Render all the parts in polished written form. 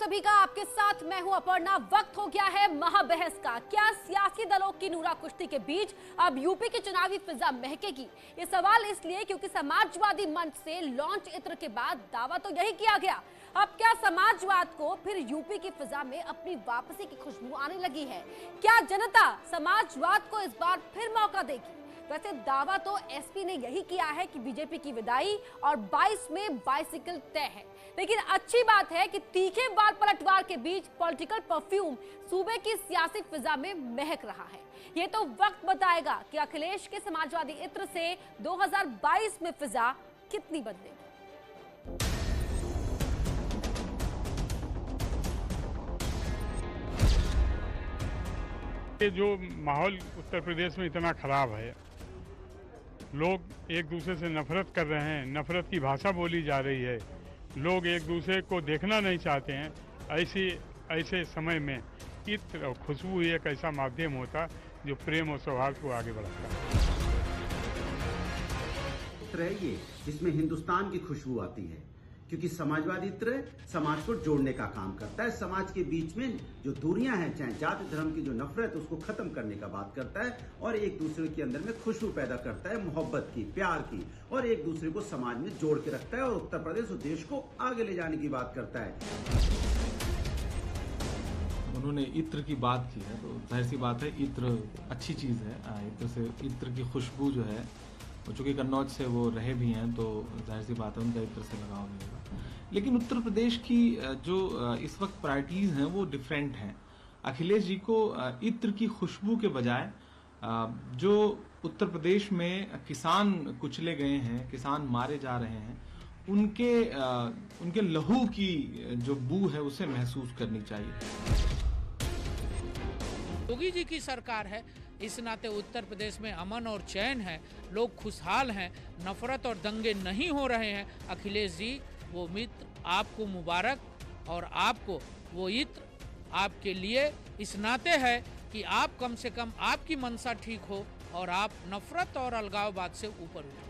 सभी का, आपके साथ मैं हूं अपर्णा। वक्त हो गया है महाबहस का। क्या सियासी दलों की नूरा कुश्ती के बीच अब यूपी की चुनावी फिजा महकेगी? ये सवाल इसलिए क्योंकि समाजवादी मंच से लॉन्च इत्र के बाद दावा तो यही किया गया। अब क्या समाजवाद को फिर यूपी की फिजा में अपनी वापसी की खुशबू आने लगी है? क्या जनता समाजवाद को इस बार फिर मौका देगी? वैसे दावा तो एसपी ने यही किया है कि बीजेपी की विदाई और 22 में बाइसिकल तय है। लेकिन अच्छी बात है कि तीखे बाल पलटवार के बीच पॉलिटिकल परफ्यूम सूबे की सियासी फिजा में महक रहा है। ये तो वक्त बताएगा कि अखिलेश के समाजवादी इत्र से 2022 में फिजा कितनी बदलेगी। ये जो माहौल उत्तर प्रदेश में इतना खराब है, लोग एक दूसरे से नफरत कर रहे हैं, नफरत की भाषा बोली जा रही है, लोग एक दूसरे को देखना नहीं चाहते हैं। ऐसे समय में इत्र और खुशबू एक ऐसा माध्यम होता जो प्रेम और सौहार्द को आगे बढ़ाता है। इत्र है ये जिसमें हिंदुस्तान की खुशबू आती है, क्योंकि समाजवादी इत्र समाज को जोड़ने का काम करता है। समाज के बीच में जो दूरियां हैं, चाहे जाति धर्म की जो नफरत, उसको खत्म करने का बात करता है और एक दूसरे के अंदर में खुशबू पैदा करता है, मोहब्बत की, प्यार की, और एक दूसरे को समाज में जोड़ के रखता है और उत्तर प्रदेश और देश को आगे ले जाने की बात करता है। उन्होंने इत्र की बात की है तो जाहिर सी बात है इत्र अच्छी चीज़ है। इत्र से, इत्र की खुशबू जो है, चूँकि कन्नौज से वो रहे भी हैं तो जाहिर सी बात है उनका इत्र से लगाव नहीं होगा। लेकिन उत्तर प्रदेश की जो इस वक्त प्रायोरिटीज़ हैं वो डिफरेंट हैं। अखिलेश जी को इत्र की खुशबू के बजाय जो उत्तर प्रदेश में किसान कुचले गए हैं, किसान मारे जा रहे हैं, उनके लहू की जो बू है उसे महसूस करनी चाहिए। योगी जी की सरकार है, इस नाते उत्तर प्रदेश में अमन और चैन है, लोग खुशहाल हैं, नफरत और दंगे नहीं हो रहे हैं। अखिलेश जी, वो मित्र आपको मुबारक, और आपको वो इत्र आपके लिए इस नाते है कि आप कम से कम आपकी मनसा ठीक हो और आप नफरत और अलगाववाद से ऊपर उठो।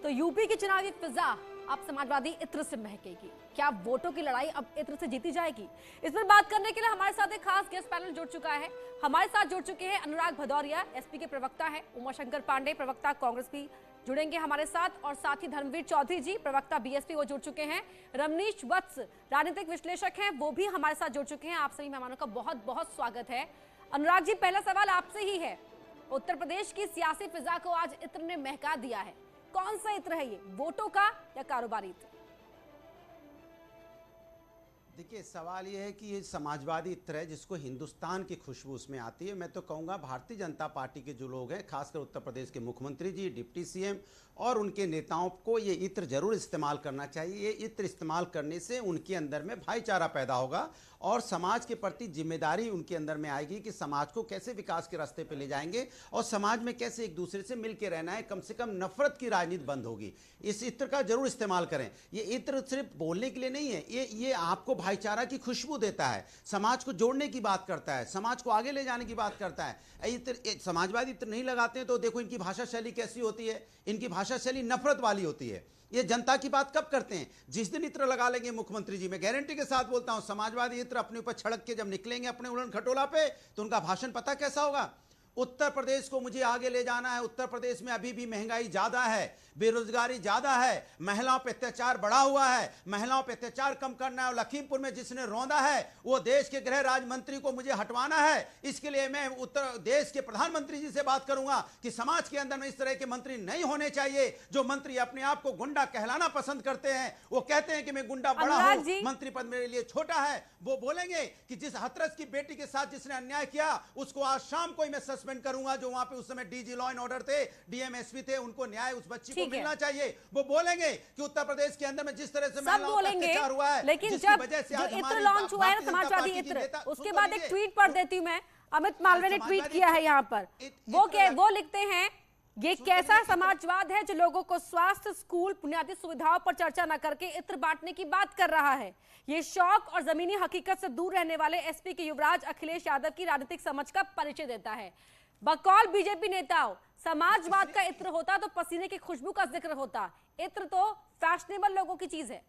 तो यूपी की चुनावी फिजा अब समाजवादी इत्र से महकेगी। क्या वोटों की लड़ाई अब इत्र से जीती जाएगी? इस पर बात करने के लिए हमारे साथ एक खास गेस्ट पैनल जुड़ चुका है। हमारे साथ जुड़ चुके हैं अनुराग भदौरिया, एसपी के प्रवक्ता है, उमाशंकर पांडे, प्रवक्ता कांग्रेस भी जुड़ेंगे हमारे साथ, और साथ ही धर्मवीर चौधरी जी, प्रवक्ता बीएसपी, वो जुड़ चुके हैं। रमनीश वत्स, राजनीतिक विश्लेषक हैं, वो भी हमारे साथ जुड़ चुके हैं। आप सभी मेहमानों का बहुत बहुत स्वागत है। अनुराग जी, पहला सवाल आपसे ही है। उत्तर प्रदेश की सियासी फिजा को आज इत्र ने महका दिया है। कौन सा इत्र है ये, वोटों का या कारोबारी इत्र? देखिए, सवाल ये है कि ये समाजवादी इत्र है जिसको हिंदुस्तान की खुशबू उसमें आती है। मैं तो कहूँगा भारतीय जनता पार्टी के जो लोग हैं, खासकर उत्तर प्रदेश के मुख्यमंत्री जी, डिप्टी सीएम और उनके नेताओं को ये इत्र जरूर इस्तेमाल करना चाहिए। ये इत्र इस्तेमाल करने से उनके अंदर में भाईचारा पैदा होगा और समाज के प्रति जिम्मेदारी उनके अंदर में आएगी कि समाज को कैसे विकास के रास्ते पे ले जाएंगे और समाज में कैसे एक दूसरे से मिलकर रहना है। कम से कम नफरत की राजनीति बंद होगी। इस इत्र का जरूर इस्तेमाल करें। ये इत्र सिर्फ बोलने के लिए नहीं है, ये आपको भाईचारा की खुशबू देता है, समाज को जोड़ने की बात करता है, समाज को आगे ले जाने की बात करता है। इत्र, समाजवादी इत्र नहीं लगाते हैं तो देखो इनकी भाषा शैली कैसी होती है। इनकी भाषा शैली नफरत वाली होती है। ये जनता की बात कब करते हैं? जिस दिन इत्र लगा लेंगे मुख्यमंत्री जी, मैं गारंटी के साथ बोलता हूं, समाजवादी इत्र अपने ऊपर छड़क के जब निकलेंगे अपने उड़न खटोला पे, तो उनका भाषण पता कैसा होगा? उत्तर प्रदेश को मुझे आगे ले जाना है। उत्तर प्रदेश में अभी भी महंगाई ज्यादा है, बेरोजगारी ज्यादा है, महिलाओं पे अत्याचार बढ़ा हुआ है, महिलाओं पे अत्याचार कम करना है। और लखीमपुर में जिसने रौंदा है वो देश के गृह राज्य मंत्री को मुझे हटवाना है। इसके लिए मैं उत्तर देश के प्रधानमंत्री जी से बात करूंगा कि समाज के अंदर में इस तरह के मंत्री नहीं होने चाहिए, जो मंत्री अपने आप को गुंडा कहलाना पसंद करते हैं। वो कहते हैं कि मैं गुंडा बड़ा हूं, मंत्री पद मेरे लिए छोटा है। वो बोलेंगे कि जिस हथरस की बेटी के साथ जिसने अन्याय किया उसको आज शाम को ही मैं सस्पेंड करूंगा, जो वहां पे उस समय डीजी लॉ एंड ऑर्डर थे, डीएमएसपी थे, उनको न्याय उस बच्ची को मिलना चाहिए। वो बोलेंगे कि उत्तर प्रदेश के अंदर में जिस तरह से महिलाओं पर अत्याचार हुआ है, लेकिन जब इत्र लॉन्च हुआ है ना, समाजवादी इत्र, उसके बाद एक ट्वीट पढ़ देती हूं मैं। अमित मालवीय ने ट्वीट किया है यहाँ पर, वो लिखते हैं, ये कैसा समाजवाद है जो लोगों को स्वास्थ्य, स्कूल, बुनियादी सुविधाओं पर चर्चा न करके इत्र बांटने की बात कर रहा है। ये शौक और जमीनी हकीकत से दूर रहने वाले एसपी के युवराज अखिलेश यादव की राजनीतिक समझ का परिचय देता है। बकौल बीजेपी नेताओं, समाजवाद का इत्र होता तो पसीने की खुशबू का जिक्र होता। इत्र तो फैशनेबल लोगों की चीज है।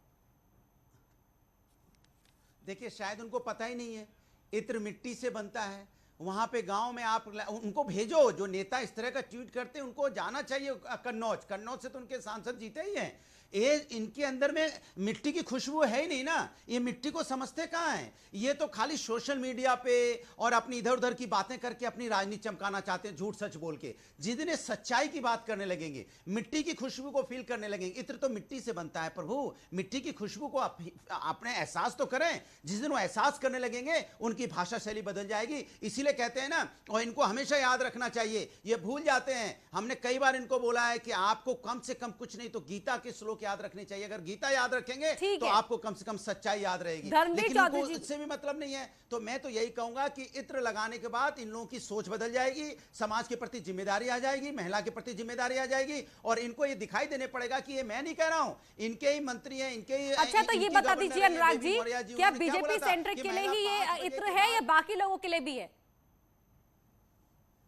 देखिए शायद उनको पता ही नहीं है, इत्र मिट्टी से बनता है। वहां पे गांव में आप उनको भेजो, जो नेता इस तरह का ट्वीट करते हैं उनको जाना चाहिए कन्नौज से तो उनके सांसद जीते ही हैं। ये इनके अंदर में मिट्टी की खुशबू है ही नहीं ना, ये मिट्टी को समझते कहाँ हैं। ये तो खाली सोशल मीडिया पे और अपनी इधर उधर की बातें करके अपनी राजनीति चमकाना चाहते हैं, झूठ सच बोल के। जिस दिन ये सच्चाई की बात करने लगेंगे, मिट्टी की खुशबू को फील करने लगेंगे। इत्र तो मिट्टी से बनता है प्रभु, मिट्टी की खुशबू को अपने एहसास तो करें। जिस दिन वो एहसास करने लगेंगे उनकी भाषा शैली बदल जाएगी। इसीलिए कहते हैं ना, और इनको हमेशा याद रखना चाहिए, ये भूल जाते हैं। हमने कई बार इनको बोला है कि आपको कम से कम कुछ नहीं तो गीता के श्लोक याद रखने चाहिए। अगर गीता याद रखेंगे तो आपको कम से कम सच्चाई याद रहेगी। लेकिन इनको इससे भी मतलब नहीं है। तो मैं तो यही कहूंगा कि इत्र लगाने के बाद इन लोगों की सोच बदल जाएगी, समाज के प्रति जिम्मेदारी आ जाएगी, महिला के प्रति जिम्मेदारी आ जाएगी, और इनको ये दिखाई देने पड़ेगा कि ये मैं नहीं कह रहा हूं, इनके ही मंत्री हैं, इनके ही। अच्छा, तो ये बता दीजिए अनुराग जी, क्या बीजेपी सेंट्रिक के लिए ही ये इत्र है या बाकी लोगों के लिए भी है?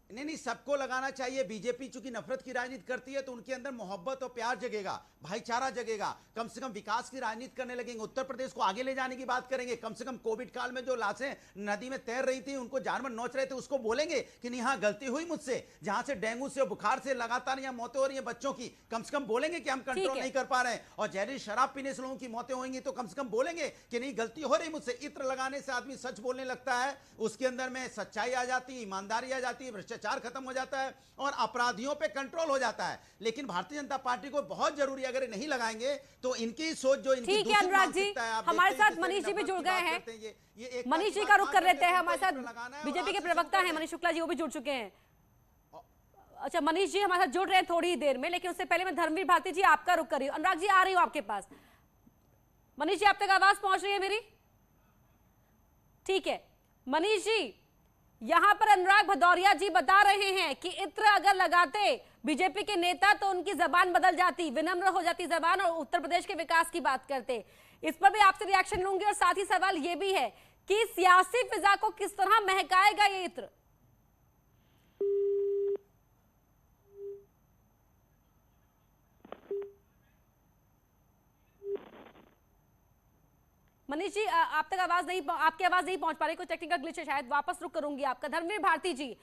नहीं, सबको लगाना चाहिए। बीजेपी चूंकि नफरत की राजनीति करती है तो उनके अंदर मोहब्बत और प्यार जगेगा, भाईचारा जगेगा। कम से कम विकास की राजनीति करने लगेंगे, उत्तर प्रदेश को आगे ले जाने की बात करेंगे। कम से कम कोविड काल में जो लाशें नदी में तैर रही थी, उनको जानवर नोच रहे थे, उसको बोलेंगे कि नहीं हाँ गलती हुई मुझसे। जहां से डेंगू से बुखार से लगातार यहाँ मौतें हो रही है बच्चों की, कम से कम बोलेंगे कि हम कंट्रोल नहीं कर पा रहे हैं। और जहरीली शराब पीने से लोगों की मौतें होंगी तो कम से कम बोलेंगे कि नहीं गलती हो रही मुझसे। इत्र लगाने से आदमी सच बोलने लगता है, उसके अंदर में सच्चाई आ जाती है, ईमानदारी आ जाती है, भ्रष्टाचार खत्म हो जाता है और अपराधियों पे कंट्रोल हो जाता है। लेकिन भारतीय जनता पार्टी को बहुत जरूरी, अगर ये नहीं लगाएंगे तो इनकी सोच जो इनकी ठीक है अनुराग जी, हमारे साथ मनीष जी भी जुड़ गए हैं। मनीष जी का रुख कर लेते हैं, हमारे साथ बीजेपी के प्रवक्ता हैं मनीष शुक्ला जी, वो भी जुड़ चुके हैं। अच्छा मनीष जी हमारे साथ जुड़ रहे हैं थोड़ी ही देर में, लेकिन उससे पहले मैं धर्मवीर भारती जी आपका रुख कर रही हूँ। अनुराग जी आ रही हूँ आपके पास। मनीष जी आप तक आवाज पहुंच रही है मेरी? ठीक है मनीष जी, यहां पर अनुराग भदौरिया जी बता रहे हैं कि इत्र अगर लगाते बीजेपी के नेता तो उनकी जबान बदल जाती, विनम्र हो जाती जबान, और उत्तर प्रदेश के विकास की बात करते। इस पर भी आपसे रिएक्शन लूंगी। और साथ ही सवाल यह भी है कि सियासी फिजा को किस तरह महकाएगा ये इत्र? मनीष जी आप तक आपकी आवाज नहीं पहुंच पा रही, कोई टेक्निकल ग्लिच है शायद, वापस रुक करूंगी आपका। धर्मवीर भारती जी,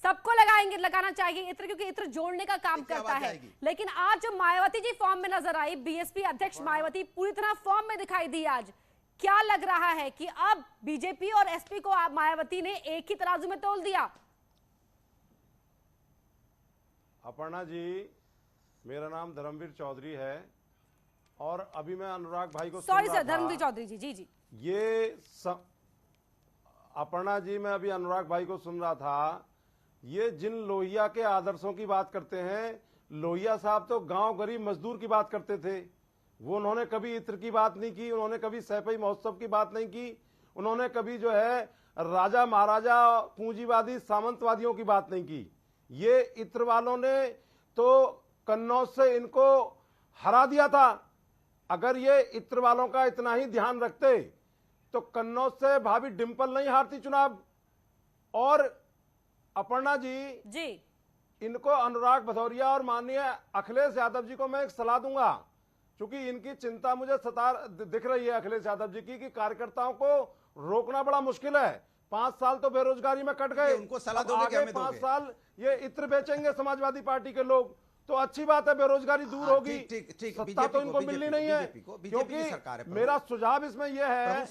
सबको लगाना चाहिए इत्र, क्योंकि इत्र जोड़ने का काम करता है। लेकिन आज जो मायावती जी फॉर्म में नजर आई, बीएसपी अध्यक्ष मायावती पूरी तरह फॉर्म में दिखाई दी आज, क्या लग रहा है कि अब बीजेपी और एसपी को मायावती ने एक ही तराजू में तोल दिया? अपर्णा जी, मेरा नाम धर्मवीर चौधरी है और अभी मैं अनुराग भाई को सॉरी सर, धर्मवीर चौधरी जी। जी अपर्णा जी, मैं अभी अनुराग भाई को सुन रहा था। ये जिन लोहिया के आदर्शों की बात करते हैं, लोहिया साहब तो गांव गरीब मजदूर की बात करते थे। वो उन्होंने कभी इत्र की बात नहीं की, उन्होंने कभी सैफई महोत्सव की बात नहीं की, उन्होंने कभी जो है राजा महाराजा पूंजीवादी सामंतवादियों की बात नहीं की। ये इत्र वालों ने तो कन्नौज से इनको हरा दिया था। अगर ये इत्र वालों का इतना ही ध्यान रखते तो कन्नौज से भाभी डिंपल नहीं हारती चुनाव। और अपर्णा जी, इनको अनुराग भदौरिया और माननीय अखिलेश यादव जी को मैं एक सलाह दूंगा, क्योंकि इनकी चिंता मुझे दिख रही है अखिलेश यादव जी की, कि कार्यकर्ताओं को रोकना बड़ा मुश्किल है। 5 साल तो बेरोजगारी में कट गए, उनको सलाह दोगे क्या? 5 साल ये इत्र बेचेंगे समाजवादी पार्टी के लोग तो अच्छी बात है, बेरोजगारी दूर होगी। सत्ता तो इनको मिलनी नहीं है, क्योंकि मेरा सुझाव इसमें यह है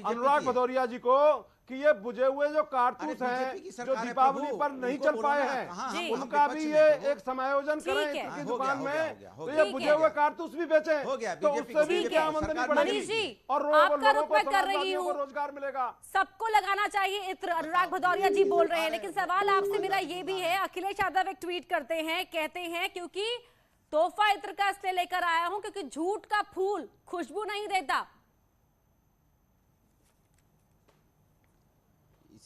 अनुराग भदौरिया जी को कि ये बुझे हुए जो कारतूस हैं जो दीपावली पर नहीं चल पाए हैं, उनका भी ये एक समायोजन करें इनकी दुकान में, तो ये बुझे हुए कारतूस भी बेचें, तो उससे भी क्या आमदनी बढ़ेगी और लोगों को रोजगार मिलेगा। सबको लगाना चाहिए इत्र, अनुराग भदौरिया जी बोल रहे हैं। लेकिन सवाल आपसे मेरा ये भी है, अखिलेश यादव एक ट्वीट करते हैं, कहते हैं क्योंकि तोहफा इत्र का इसलिए लेकर आया हूं क्योंकि झूठ का फूल खुशबू नहीं देता।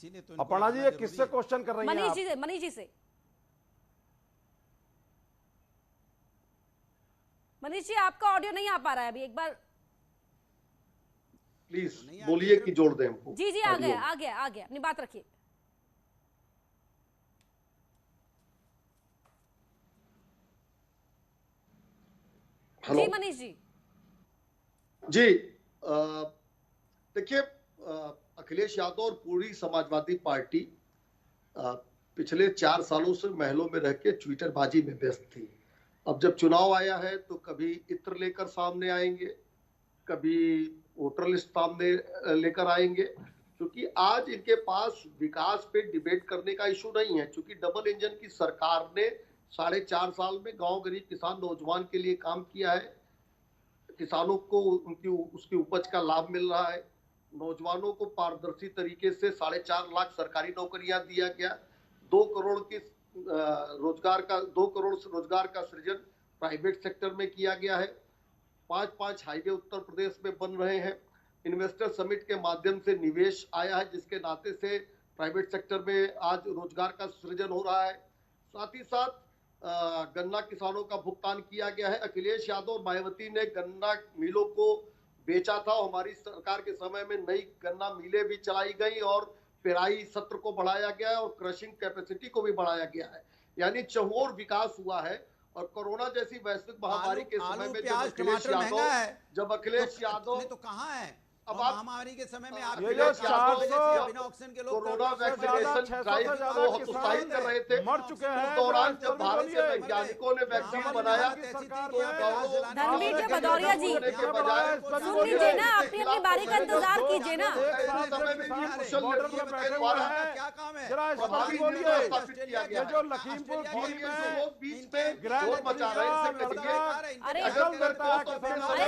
तो अपर्णा जी, ये किससे क्वेश्चन कर रही हैं मनीष जी से। मनीष जी से। मनीष जी आपका ऑडियो नहीं आ पा रहा है अभी, एक बार प्लीज बोलिए कि जोड़ दें हमको। जी आ गया, अपनी बात रखिए। हेलो जी मनीष जी। जी, देखिए, अखिलेश यादव और पूरी समाजवादी पार्टी पिछले 4 सालों से महलों में रह के ट्विटरबाजी में व्यस्त थी। अब जब चुनाव आया है तो कभी इत्र लेकर सामने आएंगे, कभी वोटर लिस्ट सामने लेकर आएंगे, क्योंकि आज इनके पास विकास पे डिबेट करने का इशू नहीं है। क्योंकि डबल इंजन की सरकार ने 4.5 साल में गांव गरीब किसान नौजवान के लिए काम किया है। किसानों को उनकी उसकी उपज का लाभ मिल रहा है। नौजवानों को पारदर्शी तरीके से 4.5 लाख सरकारी नौकरियां दिया गया। 2 करोड़ रोजगार का सृजन प्राइवेट सेक्टर में किया गया है। 5 हाईवे उत्तर प्रदेश में बन रहे हैं। इन्वेस्टर समिट के माध्यम से निवेश आया है, जिसके नाते से प्राइवेट सेक्टर में आज रोजगार का सृजन हो रहा है। साथ ही साथ गन्ना किसानों का भुगतान किया गया है। अखिलेश यादव और मायावती ने गन्ना मिलों को बेचा था। हमारी सरकार के समय में नई गन्ना मिलें भी चलाई गई और पेराई सत्र को बढ़ाया गया है और क्रशिंग कैपेसिटी को भी बढ़ाया गया है। यानी चहुओर विकास हुआ है। और कोरोना जैसी वैश्विक महामारी के समय में जब अखिलेश यादव तो कहाँ है? अब आप महामारी के समय में आप बिना ऑक्सीजन के लोग कोरोना वैक्सीनेशन ड्राइव को हतोत्साहित कर रहे थे, मर चुके हैं। उस दौरान जब भारत के वैज्ञानिकों ने वैक्सीन बनाया, धनवीर जी भदौरिया जी, सुन लीजिए ना, अपनी अपनी बारी का इंतजार कीजिए ना। क्या काम है? ये जो लखीमपुर खीरी में बीच में ग्रैंड मचा रहे हैं। अरे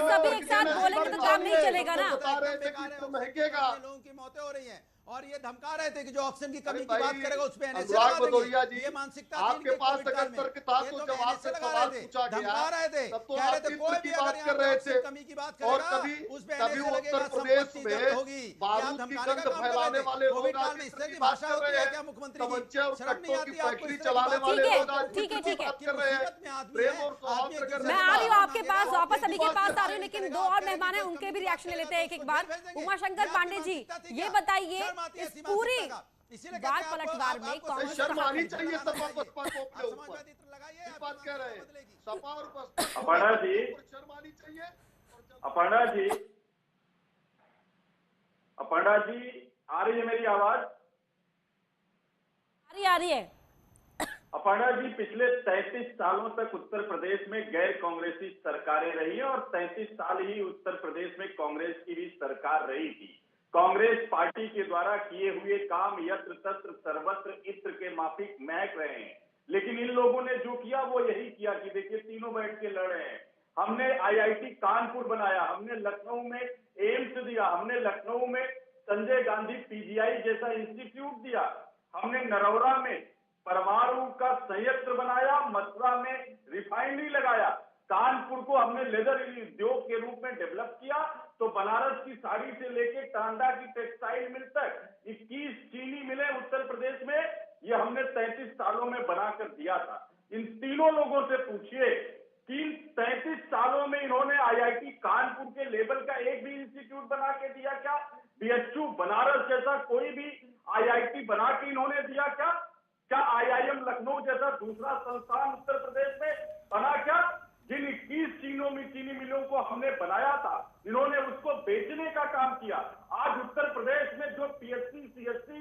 सभी एक साथ बोलेंगे तो काम नहीं चलेगा ना। महकेगा। लोगों की मौतें हो रही हैं और ये धमका रहे थे कि जो ऑक्सीजन की कमी की भाई, बात करेगा उस पे एनएसए अनुराग लगा भदौरिया देंगे। जी, ये मानसिकता आपके पास अगर तर्क था तो जब आपसे सवाल पूछा गया, धमका रहे थे, तब तो कह रहे आप थे कोई इत्र भी की अगर बात यहाँ कर रहे ऑक्सीजन थे। कमी की बात और करेगा उस पे कभी एनएसए लगेगा, उत्तर प्रदेश संपत्ति जब्त होगी। में ये बारूद आप की धमकाने गंध का काम कर फैलाने रहे थे। वाले कोविड लोग काल आज में इस इत्र तरह की की बात भाषा कर होती रहे है हैं। क्या मुख्यमंत्री जी? तमंचे और शर्म नहीं कट्टों की आती आपको फैक्ट्री इस तरह की चलाने बात वाले ठीक है, लोग आज ठीक है, इत्र की ठीक है। बात कर रहे हैं। प्रेम और सौहार्द का मैं आ रही हूँ आपके पास वापस, अभी के पास आ रही हूँ, लेकिन दो और मेहमान हैं, उनके भी रिएक्शन ले लेते हैं एक बार। उमाशंकर पांडे जी, ये बताइए इस पूरी बार पलटवार में कांग्रेस शर्म आनी चाहिए सपा बसपा को अपने ऊपर। ये बात कह रहे हैं सपा और बसपा। अपर्णा जी, शर्म आनी चाहिए। अपर्णा जी, अपर्णा जी, आ रही है मेरी आवाज? आ रही है। अपर्णा जी, पिछले 33 सालों तक उत्तर प्रदेश में गैर कांग्रेसी सरकारें रही हैं और 33 साल ही उत्तर प्रदेश में कांग्रेस की भी सरकार रही थी। कांग्रेस पार्टी के द्वारा किए हुए काम यत्र तत्र सर्वत्र इत्र के माफिक महक रहे हैं। लेकिन इन लोगों ने जो किया वो यही किया कि देखिए, तीनों बैठ के लड़ रहे हैं। हमने IIT कानपुर बनाया, हमने लखनऊ में एम्स दिया, हमने लखनऊ में संजय गांधी PGI जैसा इंस्टीट्यूट दिया, हमने नरौरा में परमाणु का संयंत्र बनाया, मथुरा में रिफाइनरी लगाया, कानपुर को हमने लेदर उद्योग के रूप में डेवलप किया, तो बनारस की साड़ी से लेके टांडा की टेक्सटाइल मिल तक 21 चीनी मिलें उत्तर प्रदेश में, ये हमने 33 सालों में बनाकर दिया था। इन तीनों लोगों से पूछिए कि 33 सालों में इन्होंने IIT कानपुर के लेवल का एक भी इंस्टीट्यूट बना के दिया क्या? BHU बनारस जैसा कोई भी IIT बना के इन्होंने दिया क्या? क्या IIM लखनऊ जैसा दूसरा संस्थान उत्तर प्रदेश में बना क्या? जिन 21 चीनी मिलों को हमने बनाया था, इन्होंने उसको बेचने का काम किया। आज उत्तर प्रदेश में जो PSC, CSC,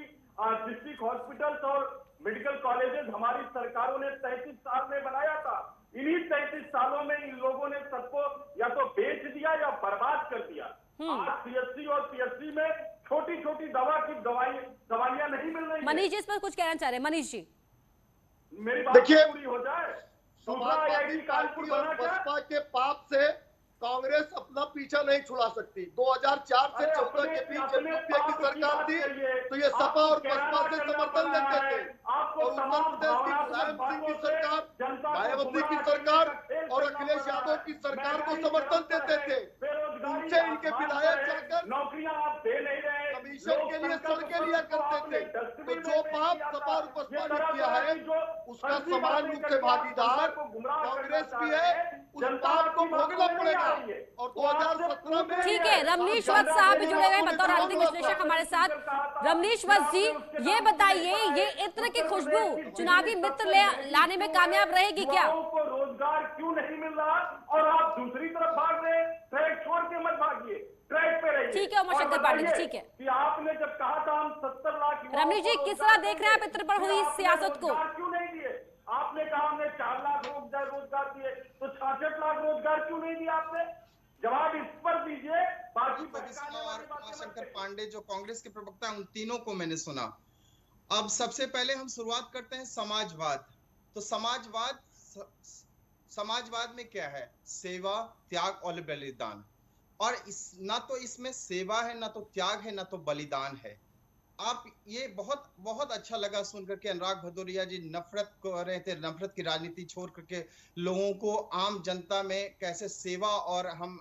डिस्ट्रिक्ट हॉस्पिटल्स और मेडिकल कॉलेजेस हमारी सरकारों ने 33 साल में बनाया था, इन्हीं 33 सालों में इन लोगों ने सबको या तो बेच दिया या बर्बाद कर दिया। आज CSC और PSC में छोटी छोटी दवाइयां नहीं मिल रही। मनीष जी इस पर कुछ कहना चाह रहे हैं? मनीष जी, मेरी बात पूरी हो जाए। समाजवादी पार्टी और बसपा के पाप से कांग्रेस अपना पीछा नहीं छुड़ा सकती। 2004 से 14 के बीच जब यूपीए की सरकार थी तो ये सपा और बसपा से समर्थन लेते थे और उत्तर प्रदेश की मुलायम सिंह की सरकार, मायावती की सरकार और अखिलेश यादव की सरकार को समर्थन देते थे। उनसे इनके विधायक जाकर नौकरियां आप दे नहीं रहे, एग्जीबिशन के लिए सड़कें लिया करते थे। तो जो पाप सपा और बसपा ने किया है उसका समान रूप से भागीदार कांग्रेस भी है। उस पाप को भोगना पड़ेगा। और 2017 में ठीक है, रमनीश वत्स साहब भी जुड़े हुए बतौर राजनीतिक विश्लेषक हमारे साथ। रमनीश वत्स जी, ये बताइए, ये इत्र की खुशबू चुनावी मित्र लाने में कामयाब रहेगी क्या? को रोजगार क्यों नहीं मिल रहा और आप दूसरी तरफ भाग रहे? ट्रैक छोड़ के मत भागिए, ट्रैक पे रहिए। ठीक है उमा शंकर पांडे जी, ठीक है कि आपने जब कहा था हम 70 लाख रमनीश जी, किस तरह देख रहे हैं आप इत्र पर हुई सियासत को? क्यों नहीं दिए? आपने कहा हमने 4 लाख रोजगार दिए, तो 66 लाख रोजगार क्यों नहीं दिया आपने? जवाब इस पर दीजिए। बाकी शंकर पांडे जो कांग्रेस के प्रवक्ता हैं, उन तीनों को मैंने सुना। अब सबसे पहले हम शुरुआत करते हैं समाजवाद। तो समाजवाद में क्या है? सेवा, त्याग और बलिदान। और ना तो इसमें सेवा है, ना तो त्याग है, ना तो बलिदान है। आप ये बहुत बहुत अच्छा लगा सुनकर के अनुराग भदौरिया जी नफरत कर रहे थे, नफरत की राजनीति छोड़ करके लोगों को, आम जनता में कैसे सेवा और हम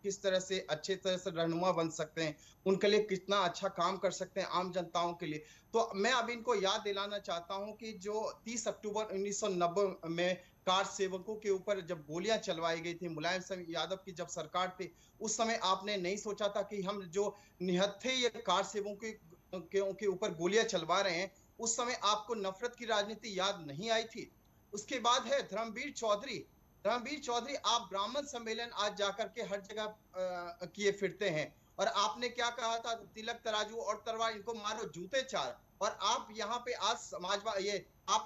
किस तरह से अच्छे तरह से रहनुमा बन सकते हैं, उनके लिए कितना अच्छा काम कर सकते हैं आम जनताओं के लिए। तो मैं अब इनको याद दिलाना चाहता हूं कि जो 30 अक्टूबर 1990 में कार सेवकों के ऊपर जब गोलियां चलवाई गई थी, मुलायम सिंह यादव की जब सरकार थी, उस समय आपने नहीं सोचा था कि हम जो निहत्थे ये कार सेवकों के ऊपर गोलियां चलवा रहे हैं, उस समय आपको नफरत की राजनीति याद नहीं आई थी? उसके बाद है धर्मवीर चौधरी, आप ब्राह्मण सम्मेलन आज जाकर के हर जगह किए फिरते हैं, और आपने क्या कहा था? तिलक तराजू और तलवार, इनको मारो जूते चार। और आप यहाँ पे आज समाजवाद आप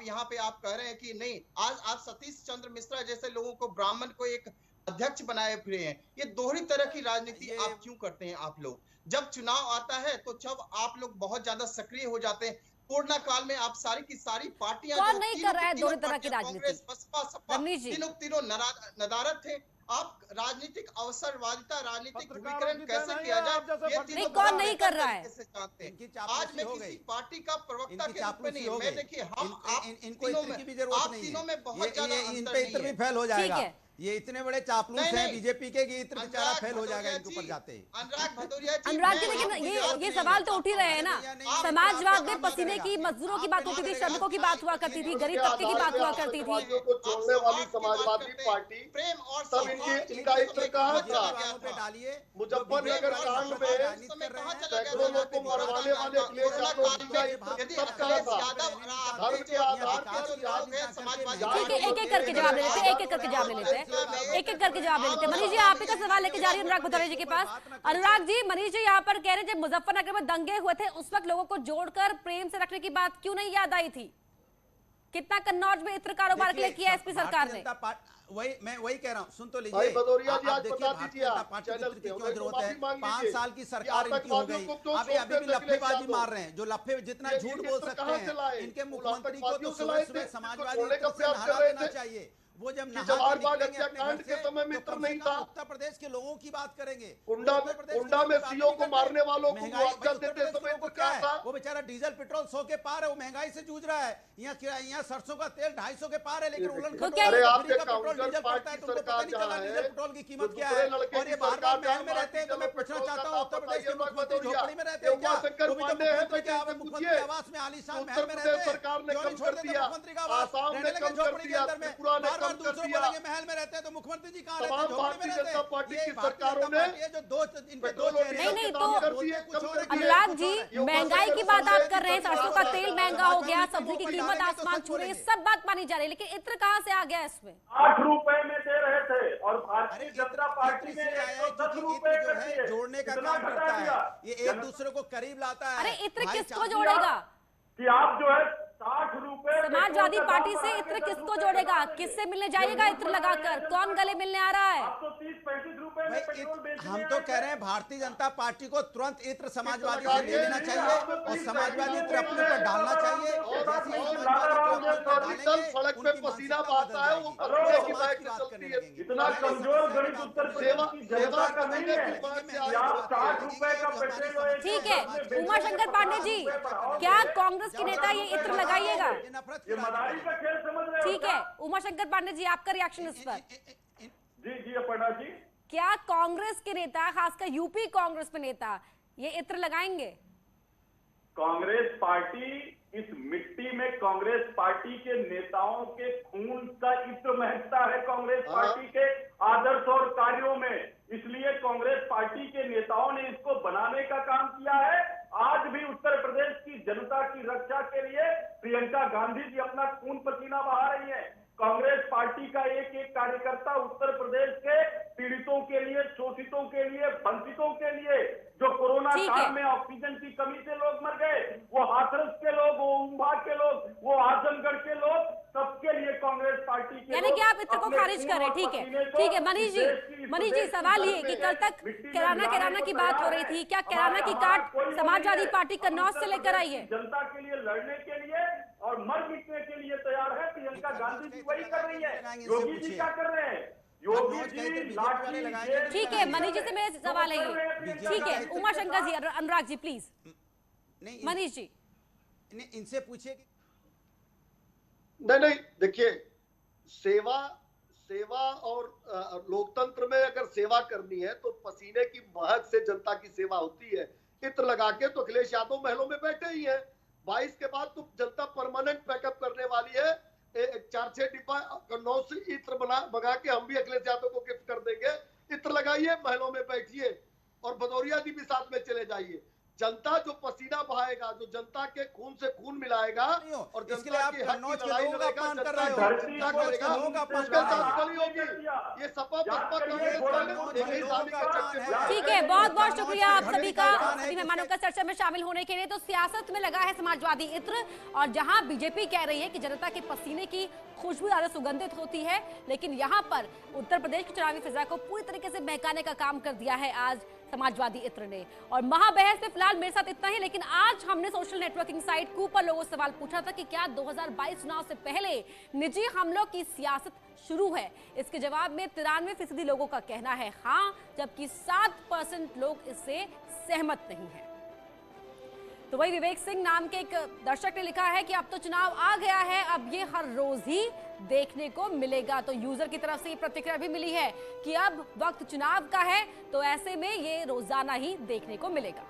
कह रहे हैं कि नहीं, आज आप सतीश चंद्र मिश्रा जैसे लोगों को, ब्राह्मण को एक अध्यक्ष बनाए फिरे हैं। ये दोहरी तरह की राजनीति आप क्यों करते हैं? आप लोग जब चुनाव आता है तो जब आप लोग बहुत ज्यादा सक्रिय हो जाते हैं। कोरोना काल में आप सारी की सारी पार्टियां कौन नहीं कर रहा है दोहरी तरह की राजनीति? कांग्रेस, बसपा, सपा, तीनों नदारत थे। आप राजनीतिक अवसरवादिता, राजनीतिक ध्रुवीकरण कैसे किया जाए, ये तीनों कौन नहीं कर रहा है? आज मैं किसी पार्टी का प्रवक्ता के रूप में नहीं, मैं देखिए हम आप तीनों में बहुत ज्यादा इन पे इत्र भी फेल हो जाएगा। ये इतने बड़े चापलूस हैं बीजेपी के, इत्र बेचारा फेल हो जाएगा इनके ऊपर जाते ही। अनुराग जी, लेकिन ये सवाल तो उठ ही रहे हैं ना। समाजवाद में पसीने की, मजदूरों की बात होती थी, श्रमिकों की बात हुआ करती थी, गरीब तबके की बात हुआ करती थी। छोड़ने वाली समाजवादी पार्टी तब इनका इत्र कहाँ था? मुजफ्फरनगर कांड में सैकड़ों लोग को मरवाने वाले अखिलेश यादव का इत्र तब कहाँ था? धर्म के आधार पर ठीक है, एक एक करके जवाब ले लेते हैं, एक-एक करके जवाब ले लेते हैं, एक-एक करके जवाब ले लेते हैं। मनीष जी, आप ही का सवाल लेके जा रही है अनुराग भदौरिया जी के पास। अनुराग जी, मनीष जी यहाँ पर कह रहे हैं जब मुजफ्फरनगर में दंगे हुए थे उस वक्त लोगों को जोड़कर प्रेम से रखने की बात क्यों नहीं याद आई थी? कितना कन्नौज में इत्र कारोबार के लिए किया एसपी सरकार ने? मैं वही कह रहा हूँ, सुन तो लीजिए। आप देखिए भारतीय जनता पार्टी की क्यों जरूरत है? 5 साल की सरकार इनकी हो गई, अभी भी लफ्फेबाजी मार रहे हैं। जो लफ्फे जितना झूठ बोल सकते हैं, इनके मुख्यमंत्री को तो सुबह समाजवादी से नहला देना चाहिए। वो जब हत्याकांड के समय मित्र नहीं था। उत्तर प्रदेश के लोगों की बात करेंगे। कुंडा में सीओ को मारने वालों को मुआवजा देते समय को क्या है? वो बेचारा डीजल पेट्रोल 100 के पार है, वो महंगाई से जूझ रहा है। यहाँ सरसों का तेल 250 के पार है, लेकिन उड़न पेट्रोल डीजल पड़ता है, तुमको पता नहीं चला डीजल पेट्रोल की कीमत क्या है। और ये बार-बार महल में रहते हैं, तो मैं पूछना चाहता हूँ उत्तर प्रदेश के मुख्यमंत्री झोपड़ी में रहते हैं क्या? वो भी तो मुख्यमंत्री आवास में आलीशान महल में रहते हैं। सरकार ने कम कर दिया, आसाम ने कम कर दिया, त्रिपुरा ने कम कर दिया। महल में रहते हैं तो मुख्यमंत्री जी कहाँ रहते हैं? भारतीय जनता पार्टी की सरकारों ने जो इनके दो नहीं तो अनुराग जी, महंगाई की बात आप कर रहे हैं, सरसों का तेल महंगा हो गया, सब्जी की कीमत आसमान छू रही है, सब बात मानी जा रही है, लेकिन इत्र कहाँ से आ गया इसमें? 8 रुपए में दे रहे थे और भारतीय जनता पार्टी ने 110 रुपए जो है जोड़ने का काम करता है, ये एक दूसरे को करीब लाता है। अरे इत्र किसको जोड़ेगा? कि आप जो है 60 रुपए समाजवादी पार्टी से इत्र किसको जोड़ेगा? किससे मिलने जाइएगा इत्र लगाकर? कौन गले मिलने आ रहा है? आप तो 30-35 रुपए में पेट्रोल बेचने हम तो कह रहे हैं भारतीय जनता पार्टी को तुरंत इत्र समाजवादी से ले लेना चाहिए और समाजवादी इत्र अपने पर डालना चाहिए। सड़क पे पसीना बहाता है, वो इतना कमजोर गणित उत्तर सेवा का नहीं है। 60 रुपए का पेट्रोल। ठीक है, उमा शंकर पांडे जी, क्या कांग्रेस के नेता ये इत्र लगाइएगा? ये मदारी का खेल समझ रहे हो? ठीक है, उमा शंकर पांडे जी, आपका रिएक्शन इस पर? जी अपर्णा जी, क्या कांग्रेस के नेता, खासकर यूपी कांग्रेस में नेता, ये इत्र लगाएंगे? कांग्रेस पार्टी इस मिट्टी में कांग्रेस पार्टी के नेताओं के खून का इत्र महकता है कांग्रेस पार्टी के आदर्श और कार्यों में। इसलिए कांग्रेस पार्टी के नेताओं ने इसको बनाने का काम किया है। आज भी उत्तर प्रदेश की जनता की रक्षा के लिए प्रियंका गांधी जी अपना खून पसीना बहा रही है। कांग्रेस पार्टी का एक एक कार्यकर्ता उत्तर प्रदेश के पीड़ितों के लिए, शोषितों के लिए, वंचितों के लिए, जो कोरोना काल में ऑक्सीजन की कमी से लोग मर गए, वो हाथरस के लोग, वो उम्भा के लोग, वो आजमगढ़ के लोग, सबके लिए कांग्रेस पार्टी के यानी कि आप इत्र को खारिज करें। ठीक है मनीष जी, सवाल ये कि कल तक कैराना की बात हो रही थी, क्या कैराना की काट समाजवादी पार्टी कन्नौज से लेकर आई है? जनता के लिए लड़ने के लिए और मर मिटने के लिए तैयार है। प्रियंका गांधी जी वही कर रही है। योगी जी क्या कर रहे हैं? योगी जी लाठी। ठीक है मनीष जी से मेरे सवाल है ये। ठीक है उमा शंकर जी, अनुराग जी प्लीज। मनीष जी इनसे पूछिए कि नहीं देखिए, सेवा और लोकतंत्र में अगर सेवा करनी है तो पसीने की महक से जनता की सेवा होती है। इत्र लगा के तो अखिलेश यादव महलों में बैठे ही है। 22 के बाद तो जनता परमानेंट बैकअप करने वाली है। 4-6 डिब्बा कन्नौज से इत्र मंगा के हम भी अखिलेश यादव को गिफ्ट कर देंगे। इत्र लगाइए, महलों में बैठिए और भदौरिया जी भी साथ में चले जाइए। जनता जो पसीना बहाएगा, जो जनता के खून से खून मिलाएगा और जनता की हक की लड़ाई लड़ेगा, ये सपा बसपा ठीक है। बहुत बहुत शुक्रिया आप सभी का, सभी मेहमानों का चर्चा में शामिल होने के लिए। तो सियासत में लगा है समाजवादी इत्र, और जहां बीजेपी कह रही है कि जनता के पसीने की खुशबू ज्यादा सुगंधित होती है, लेकिन यहां पर उत्तर प्रदेश की चुनावी फिजा को पूरी तरीके से महकाने का काम कर दिया है आज समाजवादी इत्र ने। और महाबहस में फिलहाल मेरे साथ इतना ही, लेकिन आज हमने सोशल नेटवर्किंग साइट कू पर लोगों से सवाल पूछा था कि क्या 2022 चुनाव से पहले निजी हमलों की सियासत शुरू है। इसके जवाब में 93% लोगों का कहना है हाँ, जबकि 7% लोग इससे सहमत नहीं है। तो वही विवेक सिंह नाम के एक दर्शक ने लिखा है कि अब तो चुनाव आ गया है, अब ये हर रोज ही देखने को मिलेगा। तो यूजर की तरफ से ये प्रतिक्रिया भी मिली है कि अब वक्त चुनाव का है, तो ऐसे में ये रोजाना ही देखने को मिलेगा।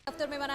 दफ्तर में